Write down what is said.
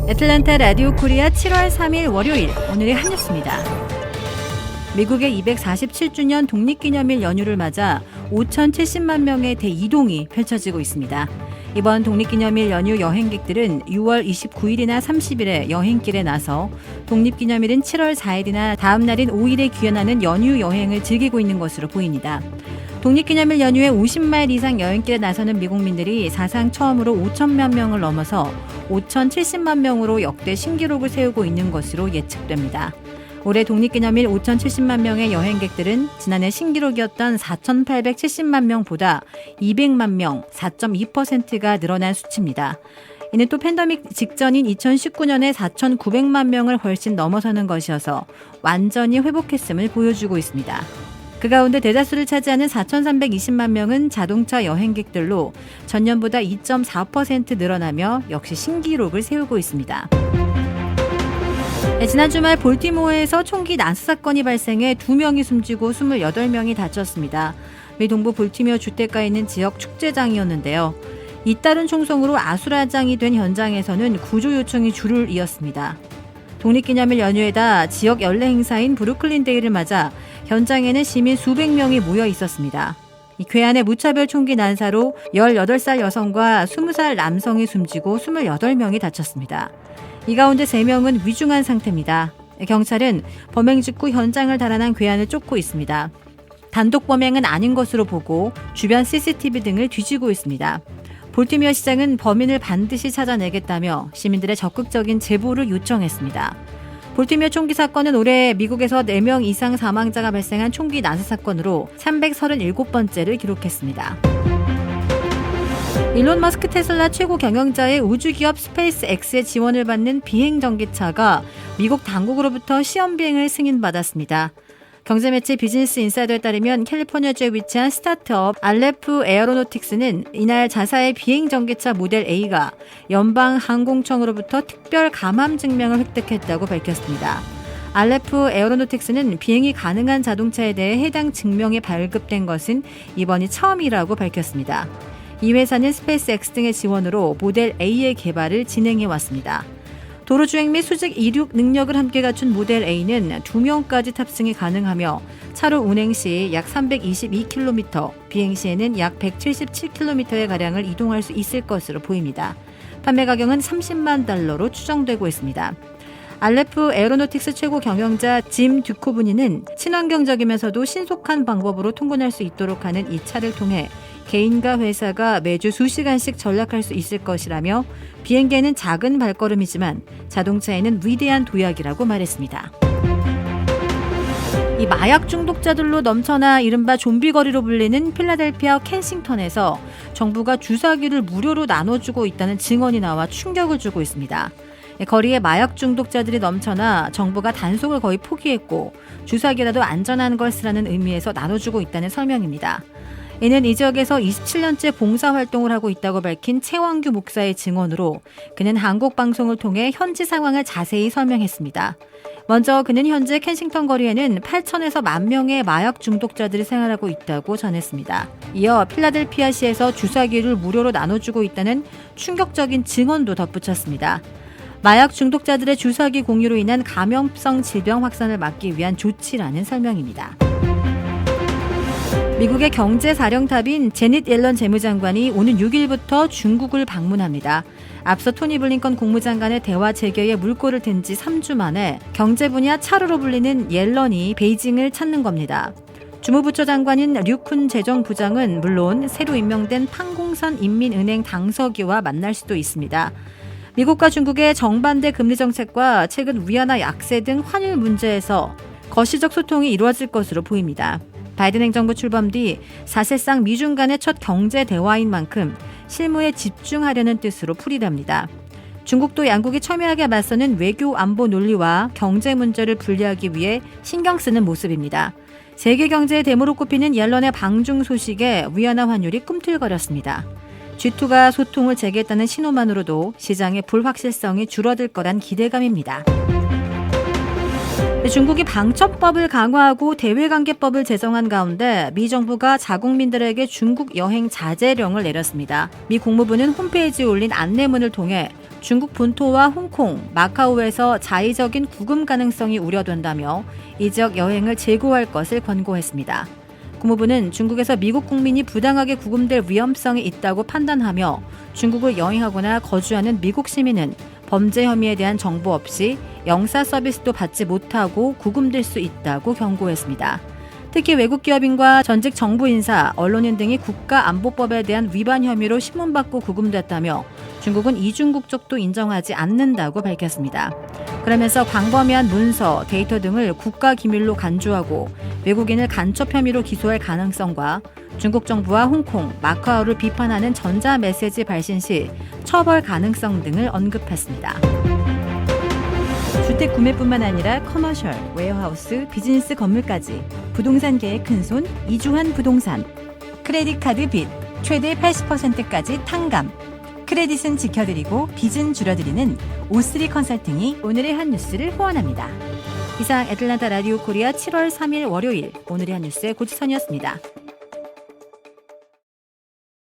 애틀랜타 라디오 코리아 7월 3일 월요일, 오늘의 한 뉴스입니다. 미국의 247주년 독립기념일 연휴를 맞아 5,070만 명의 대이동이 펼쳐지고 있습니다. 이번 독립기념일 연휴 여행객들은 6월 29일이나 30일에 여행길에 나서 독립기념일인 7월 4일이나 다음 날인 5일에 귀환하는 연휴 여행을 즐기고 있는 것으로 보입니다. 독립기념일 연휴에 50마일 이상 여행길에 나서는 미국민들이 사상 처음으로 5천만 명을 넘어서 5,070만 명으로 역대 신기록을 세우고 있는 것으로 예측됩니다. 올해 독립기념일 5,070만 명의 여행객들은 지난해 신기록이었던 4,870만 명보다 200만 명, 4.2%가 늘어난 수치입니다. 이는 또 팬데믹 직전인 2019년에 4,900만 명을 훨씬 넘어서는 것이어서 완전히 회복했음을 보여주고 있습니다. 그 가운데 대다수를 차지하는 4,320만 명은 자동차 여행객들로 전년보다 2.4% 늘어나며 역시 신기록을 세우고 있습니다. 지난 주말 볼티모어에서 총기 난사 사건이 발생해 2명이 숨지고 28명이 다쳤습니다. 미 동부 볼티모어 주택가에 있는 지역 축제장이었는데요. 잇따른 총성으로 아수라장이 된 현장에서는 구조 요청이 줄을 이었습니다. 독립기념일 연휴에다 지역 연례 행사인 브루클린 데이를 맞아 현장에는 시민 수백 명이 모여 있었습니다. 괴한의 무차별 총기 난사로 18살 여성과 20살 남성이 숨지고 28명이 다쳤습니다. 이 가운데 3명은 위중한 상태입니다. 경찰은 범행 직후 현장을 달아난 괴한을 쫓고 있습니다. 단독 범행은 아닌 것으로 보고 주변 CCTV 등을 뒤지고 있습니다. 볼티모어 시장은 범인을 반드시 찾아내겠다며 시민들의 적극적인 제보를 요청했습니다. 볼티모어 총기 사건은 올해 미국에서 4명 이상 사망자가 발생한 총기 난사 사건으로 337번째를 기록했습니다. 일론 머스크 테슬라 최고 경영자의 우주기업 스페이스X의 지원을 받는 비행 전기차가 미국 당국으로부터 시험 비행을 승인받았습니다. 경제매체 비즈니스 인사이더에 따르면 캘리포니아주에 위치한 스타트업 알레프 에어로노틱스는 이날 자사의 비행 전기차 모델 A가 연방 항공청으로부터 특별 감함 증명을 획득했다고 밝혔습니다. 알레프 에어로노틱스는 비행이 가능한 자동차에 대해 해당 증명이 발급된 것은 이번이 처음이라고 밝혔습니다. 이 회사는 스페이스X 등의 지원으로 모델 A의 개발을 진행해 왔습니다. 도로주행 및 수직 이륙 능력을 함께 갖춘 모델 A는 2명까지 탑승이 가능하며 차로 운행 시 약 322km, 비행 시에는 약 177km의 가량을 이동할 수 있을 것으로 보입니다. 판매 가격은 $30만 달러로 추정되고 있습니다. 알레프 에어로노틱스 최고 경영자 짐 듀코브니는 친환경적이면서도 신속한 방법으로 통근할 수 있도록 하는 이 차를 통해 개인과 회사가 매주 수시간씩 전락할 수 있을 것이라며 비행기에는 작은 발걸음이지만 자동차에는 위대한 도약이라고 말했습니다. 이 마약 중독자들로 넘쳐나 이른바 좀비거리로 불리는 필라델피아 켄싱턴에서 정부가 주사기를 무료로 나눠주고 있다는 증언이 나와 충격을 주고 있습니다. 거리에 마약 중독자들이 넘쳐나 정부가 단속을 거의 포기했고 주사기라도 안전한 걸 쓰라는 의미에서 나눠주고 있다는 설명입니다. 이는 이 지역에서 27년째 봉사활동을 하고 있다고 밝힌 최원규 목사의 증언으로 그는 한국 방송을 통해 현지 상황을 자세히 설명했습니다. 먼저 그는 현재 켄싱턴 거리에는 8천에서 1만 명의 마약 중독자들이 생활하고 있다고 전했습니다. 이어 필라델피아시에서 주사기를 무료로 나눠주고 있다는 충격적인 증언도 덧붙였습니다. 마약 중독자들의 주사기 공유로 인한 감염성 질병 확산을 막기 위한 조치라는 설명입니다. 미국의 경제사령탑인 제닛 옐런 재무장관이 오는 6일부터 중국을 방문합니다. 앞서 토니 블링컨 국무장관의 대화 재개에 물꼬를 든 지 3주 만에 경제 분야 차르로 불리는 옐런이 베이징을 찾는 겁니다. 주무부처 장관인 류쿤 재정부장은 물론 새로 임명된 판공선 인민은행 당서기와 만날 수도 있습니다. 미국과 중국의 정반대 금리 정책과 최근 위안화 약세 등 환율 문제에서 거시적 소통이 이루어질 것으로 보입니다. 바이든 행정부 출범 뒤 사실상 미중 간의 첫 경제 대화인 만큼 실무에 집중하려는 뜻으로 풀이랍니다. 중국도 양국이 첨예하게 맞서는 외교 안보 논리와 경제 문제를 분리하기 위해 신경 쓰는 모습입니다. 세계 경제의 대모로 꼽히는 옐런의 방중 소식에 위안화 환율이 꿈틀거렸습니다. G2가 소통을 재개했다는 신호만으로도 시장의 불확실성이 줄어들 거란 기대감입니다. 중국이 방첩법을 강화하고 대외관계법을 제정한 가운데 미 정부가 자국민들에게 중국 여행 자제령을 내렸습니다. 미 국무부는 홈페이지에 올린 안내문을 통해 중국 본토와 홍콩, 마카오에서 자의적인 구금 가능성이 우려된다며 이 지역 여행을 재고할 것을 권고했습니다. 국무부는 중국에서 미국 국민이 부당하게 구금될 위험성이 있다고 판단하며 중국을 여행하거나 거주하는 미국 시민은 범죄 혐의에 대한 정보 없이 영사 서비스도 받지 못하고 구금될 수 있다고 경고했습니다. 특히 외국 기업인과 전직 정부 인사, 언론인 등이 국가안보법에 대한 위반 혐의로 신문받고 구금됐다며 중국은 이중국 적도 인정하지 않는다고 밝혔습니다. 그러면서 광범위한 문서, 데이터 등을 국가기밀로 간주하고 외국인을 간첩 혐의로 기소할 가능성과 중국 정부와 홍콩, 마카오를 비판하는 전자 메시지 발신 시 처벌 가능성 등을 언급했습니다. 주택 구매뿐만 아니라 커머셜, 웨어하우스, 비즈니스 건물까지 부동산계의 큰손 이주환 부동산. 크레딧 카드 빚 최대 80%까지 탕감. 크레딧은 지켜드리고 빚은 줄여드리는 O3 컨설팅이 오늘의 한 뉴스를 후원합니다. 이상 애틀랜타 라디오 코리아 7월 3일 월요일 오늘의 한 뉴스의 고지선이었습니다.